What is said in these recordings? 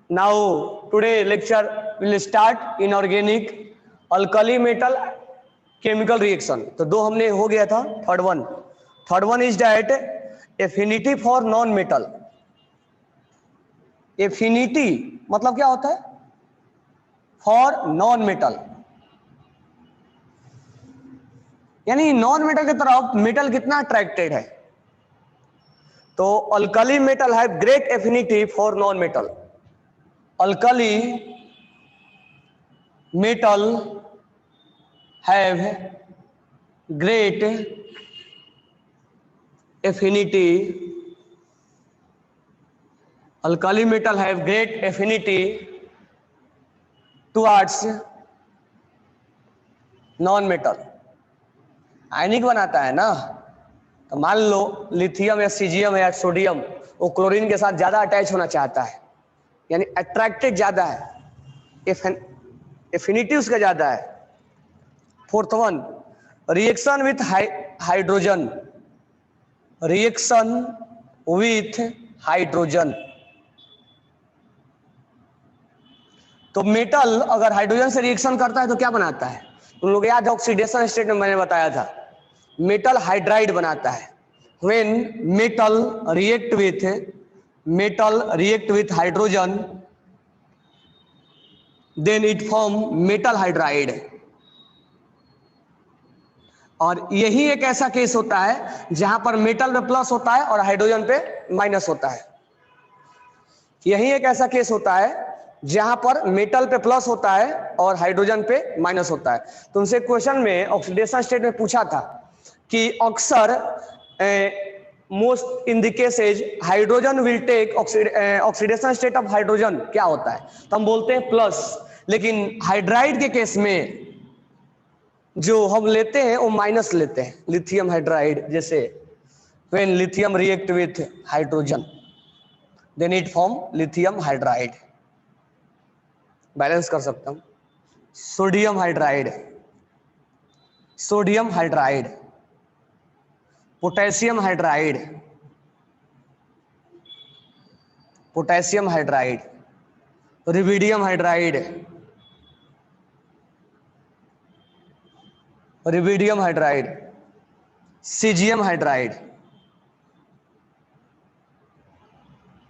Now today lecture will start inorganic alkali metal chemical reaction. तो दो हमने हो गया था. Third one is that affinity for non metal. Affinity मतलब क्या होता है? फॉर नॉन मेटल, यानी नॉन मेटल की तरफ मेटल कितना अट्रैक्टेड है. तो अल्कली मेटल है great affinity for non metal. Alkali metal have great affinity. Alkali metal have great affinity towards non metal. आयनिक बनाता है ना. तो मान लो लिथियम या सीजियम या सोडियम, वो क्लोरीन के साथ ज्यादा अटैच होना चाहता है, यानी अट्रैक्टेड ज्यादा है, एफिनिटी उसका ज्यादा है. Fourth one reaction with hydrogen. Reaction with hydrogen. तो मेटल अगर हाइड्रोजन से रिएक्शन करता है तो क्या बनाता है? तुम लोग याद है ऑक्सीडेशन स्टेट में मैंने बताया था, मेटल हाइड्राइड बनाता है. When metal react with hydrogen then it form metal hydride. और यही एक ऐसा केस होता है जहां पर मेटल पे प्लस होता है और हाइड्रोजन पे माइनस होता है. यही एक ऐसा केस होता है जहां पर मेटल पे प्लस होता है और हाइड्रोजन पे माइनस होता है. तुमसे क्वेश्चन में ऑक्सीडेशन स्टेट में पूछा था कि अक्सर most in the cases hydrogen will take oxidation state of hydrogen क्या होता है, तो हम बोलते हैं प्लस. लेकिन हाइड्राइड के केस में जो हम लेते हैं वो माइनस लेते हैं. लिथियम हाइड्राइड जैसे when lithium react with hydrogen then it form lithium hydride. Balance कर सकता हूं. Sodium hydride, sodium hydride, potassium hydride, potassium hydride, rubidium hydride, rubidium hydride, caesium hydride,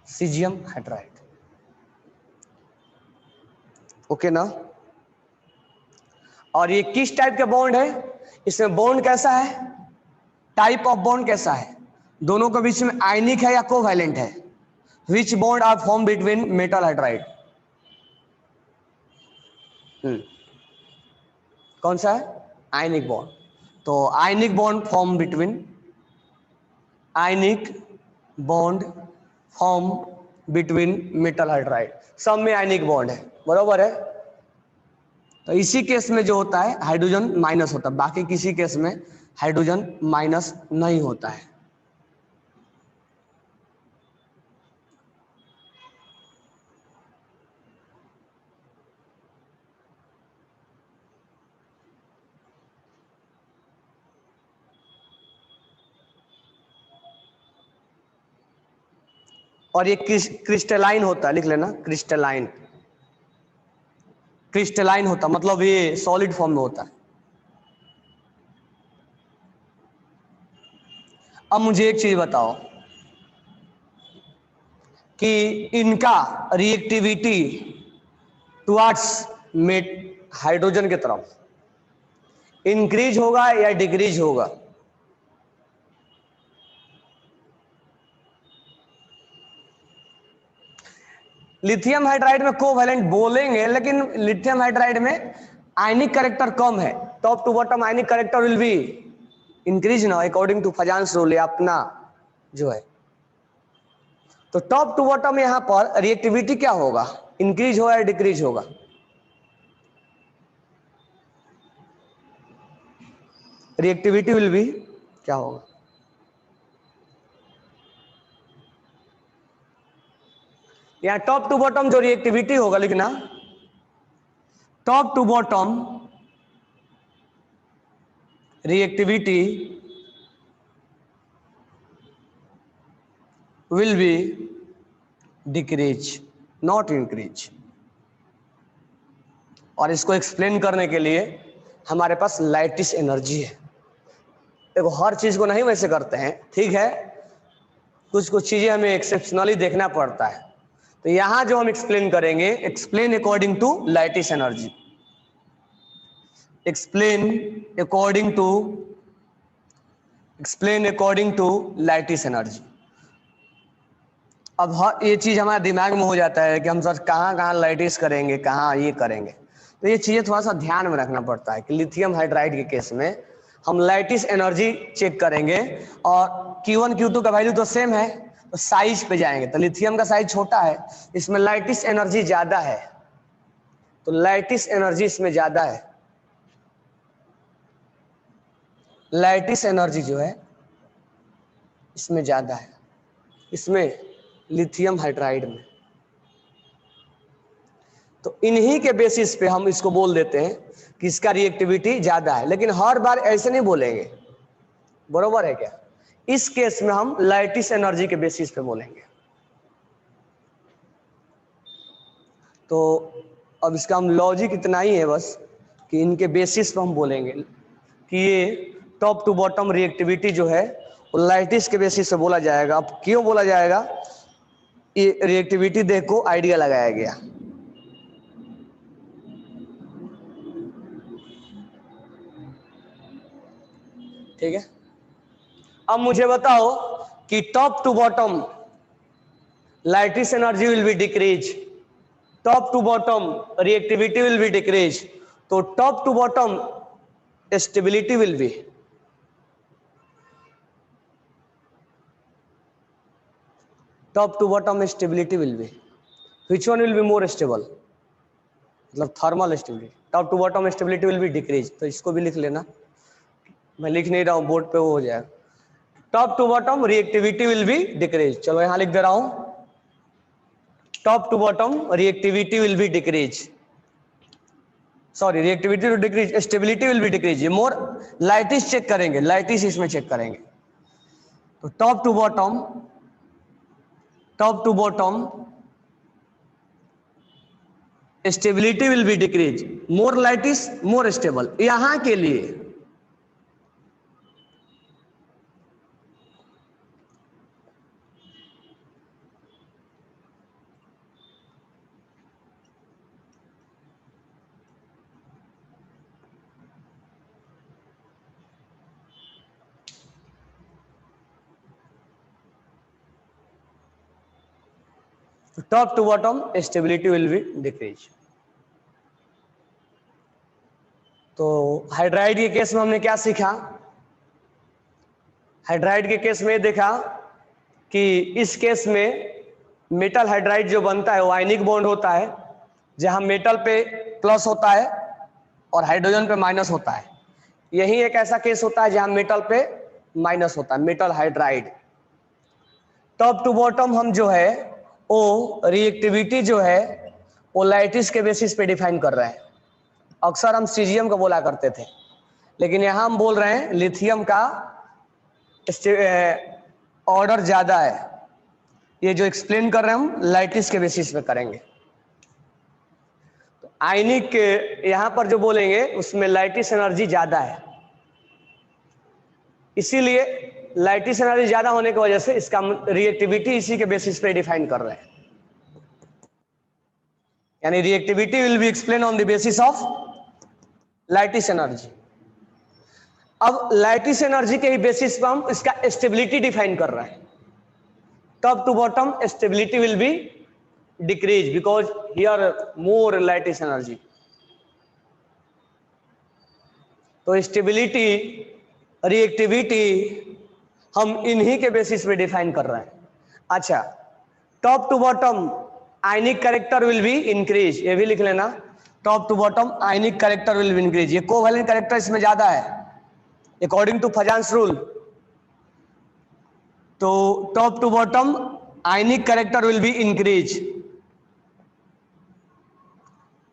caesium hydride. Okay ना. और ये किस टाइप के bond है? इसमें बॉन्ड कैसा है, टाइप ऑफ बॉन्ड कैसा है, दोनों के बीच में आयनिक है या कोवैलेंट है? Which bond are form between metal hydride? कौन सा है? Ionic bond. तो ionic bond form between, ionic bond form between metal hydride. सब में आयनिक बॉन्ड है, बरोबर है. तो इसी केस में जो होता है हाइड्रोजन माइनस होता है, बाकी किसी केस में हाइड्रोजन माइनस नहीं होता है. और ये क्रिस्टलाइन होता है, लिख लेना क्रिस्टलाइन. क्रिस्टलाइन होता मतलब ये सॉलिड फॉर्म में होता है. अब मुझे एक चीज बताओ कि इनका रिएक्टिविटी टुवर्ड्स हाइड्रोजन की तरफ इंक्रीज होगा या डिक्रीज होगा? लिथियम हाइड्राइड में कोवैलेंट बोलेंगे, लेकिन लिथियम हाइड्राइड में आयनिक कैरेक्टर कम है. Top to bottom ionic character will be increase ना अकॉर्डिंग टू फजांस रूल अपना जो है. तो टॉप टू बॉटम यहां पर रिएक्टिविटी क्या होगा, इंक्रीज होगा या डिक्रीज होगा? रिएक्टिविटी विल बी क्या होगा? यहां टॉप टू बॉटम जो रिएक्टिविटी होगा लिखना, top to bottom reactivity will be decrease. Not increase. और इसको एक्सप्लेन करने के लिए हमारे पास लाइटिस एनर्जी है। देखो हर चीज को नहीं वैसे करते हैं, ठीक है, कुछ कुछ चीजें हमें एक्सेप्शनली देखना पड़ता है। तो यहां जो हम एक्सप्लेन करेंगे, explain according to lattice energy, explain according to, explain according to lattice energy. अब ये चीज हमारे दिमाग में हो जाता है कि हम सर कहाँ कहाँ लाइटिस करेंगे, कहाँ ये करेंगे। तो ये चीजें थोड़ा सा ध्यान में रखना पड़ता है कि लिथियम हाइड्राइड के केस में हम लाइटिस एनर्जी चेक करेंगे और Q1 Q2 का वैल्यू तो सेम है, तो साइज पे जाएंगे। तो लिथियम का साइज छोटा है, इसमें लाइटिस एनर्जी ज्यादा है, तो लाइटिस एनर्जी इसमें ज्यादा है। लाइटिस एनर्जी जो है इसमें ज्यादा है, इसमें लिथियम हाइड्राइड में। तो इन्हीं के बेसिस पे हम इसको बोल देते हैं कि इसका रिएक्टिविटी ज्यादा है। लेकिन हर बार ऐसे नहीं बोलेंगे, बरोबर है क्या? इस केस में हम लाइटिस एनर्जी के बेसिस पे बोलेंगे। तो अब इसका हम लॉजिक इतना ही है बस कि इनके बेसिस पे हम बोलेंगे कि ये टॉप टू बॉटम रिएक्टिविटी जो है वो लाइटिस के बेसिस पे बोला जाएगा। अब क्यों बोला जाएगा, ये रिएक्टिविटी देखो आइडिया लगाया गया। ठीक है, अब मुझे बताओ कि top to bottom lattice energy will be decrease, top to bottom reactivity will be decrease, तो top to bottom stability will be, top to bottom stability will be, which one will be more stable, मतलब thermal stability. Top to bottom stability will be decrease, तो इसको भी लिख लेना, मैं लिख नहीं रहा हूं, बोर्ड पे वो हो जाएगा। Top to bottom reactivity will be decrease, चलो यहां लिख दे रहा हूं, top to bottom reactivity will be decrease, sorry reactivity to decrease, stability will be decrease. ये मोर लाइटिस चेक करेंगे, लाइटिस इसमें चेक करेंगे। तो top to bottom, top to bottom stability will be decrease, more lattice more stable. यहां के लिए top to bottom stability will be decrease. तो hydride के केस में हमने क्या सीखा, हाइड्राइड के केस में देखा कि इस केस में मेटल हाइड्राइड जो बनता है वो आयनिक बॉन्ड होता है, जहां मेटल पे प्लस होता है और हाइड्रोजन पे माइनस होता है। यही एक ऐसा केस होता है जहां मेटल पे माइनस होता है, metal hydride. Top to bottom हम जो है वो रिएक्टिविटी जो है वो लाइटिस के बेसिस पे डिफाइन कर रहे हैं। अक्सर हम सीजियम का बोला करते थे, लेकिन यहां हम बोल रहे हैं लिथियम का ऑर्डर ज्यादा है। ये जो एक्सप्लेन कर रहे हैं हम लाइटिस के बेसिस पे करेंगे। तो आयनिक यहां पर जो बोलेंगे उसमें लाइटिस एनर्जी ज्यादा है, इसीलिए लाइटिस एनर्जी ज्यादा होने की वजह से इसका रिएक्टिविटी इसी के बेसिस पे डिफाइन कर रहे हैं। यानी reactivity will be explain on the basis of lattice energy. अब लाइटिस एनर्जी के ही बेसिस पर हम इसका स्टेबिलिटी डिफाइन कर रहे हैं। Top to bottom stability will be decrease because here more lattice energy. तो स्टेबिलिटी, रिएक्टिविटी हम इन्हीं के बेसिस पे डिफाइन कर रहे हैं। अच्छा, top to bottom ionic character will be increase, ये भी लिख लेना, top to bottom ionic character will be increase. ये कोवैलेंट कैरेक्टर इसमें ज्यादा है अकॉर्डिंग टू फजान्स रूल। तो top to bottom ionic character will be increase,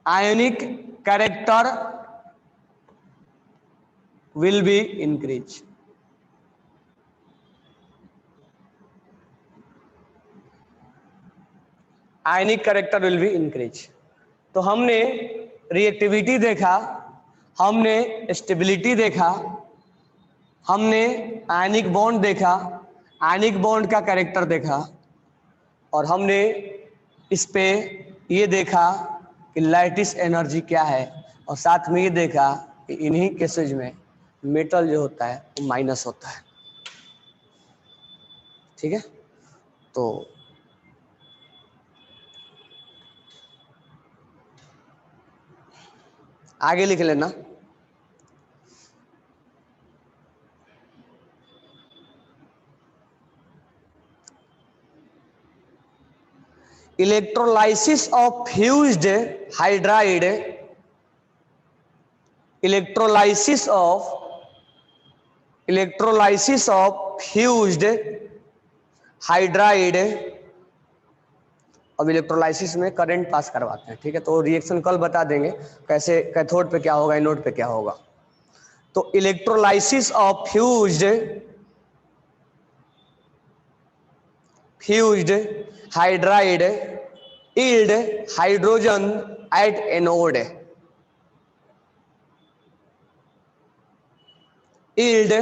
ionic character will be increase। Ionic character will be increase. तो हमने reactivity देखा, हमने stability देखा, हमने आयनिक बॉन्ड देखा, आयनिक बॉन्ड का कैरेक्टर देखा, और हमने इस पे ये देखा कि लैटिस एनर्जी क्या है, और साथ में ये देखा कि इन्हीं केसेज में मेटल जो होता है वो माइनस होता है। ठीक है, तो आगे लिख लेना। Electrolysis of fused hydride, electrolysis of fused hydride. अब इलेक्ट्रोलाइसिस में करंट पास करवाते हैं, ठीक है, तो रिएक्शन कल बता देंगे कैसे, कैथोड पे क्या होगा, एनोड पे क्या होगा। तो electrolysis of fused hydride yield hydrogen at anode, yield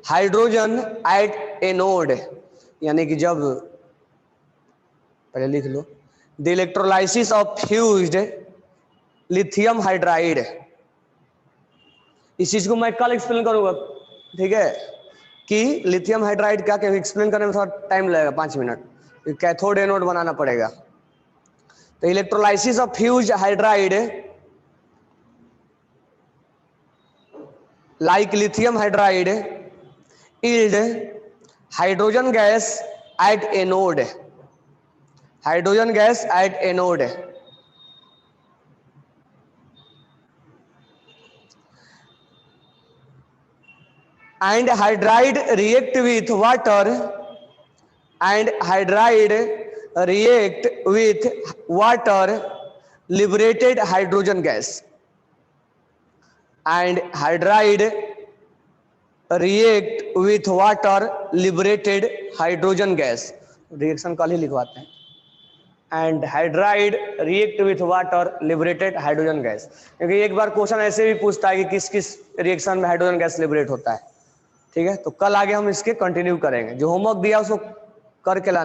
hydrogen at anode, यानी कि जब, पहले लिख लो, the electrolysis of fused lithium hydride. इस चीज को मैं कल एक्सप्लेन करूंगा, ठीक है, कि लिथियम हाइड्राइड क्या क्या एक्सप्लेन करने में थोड़ा टाइम लगेगा, 5 मिनट, कैथोड एनोड बनाना पड़ेगा। तो electrolysis of fused hydride like lithium hydride yield hydrogen gas at anode, hydrogen gas at anode, and hydride react with water, and hydride react with water liberated hydrogen gas, and hydride react with water liberated hydrogen gas। Reaction कल ही लिखवाते हैं। And hydride react with water liberated hydrogen gas, क्योंकि एक बार question ऐसे भी पूछता है कि किस किस रिएक्शन में हाइड्रोजन गैस लिबरेट होता है। ठीक है, तो कल आगे हम इसके कंटिन्यू करेंगे, जो होमवर्क दिया उसको करके लाना।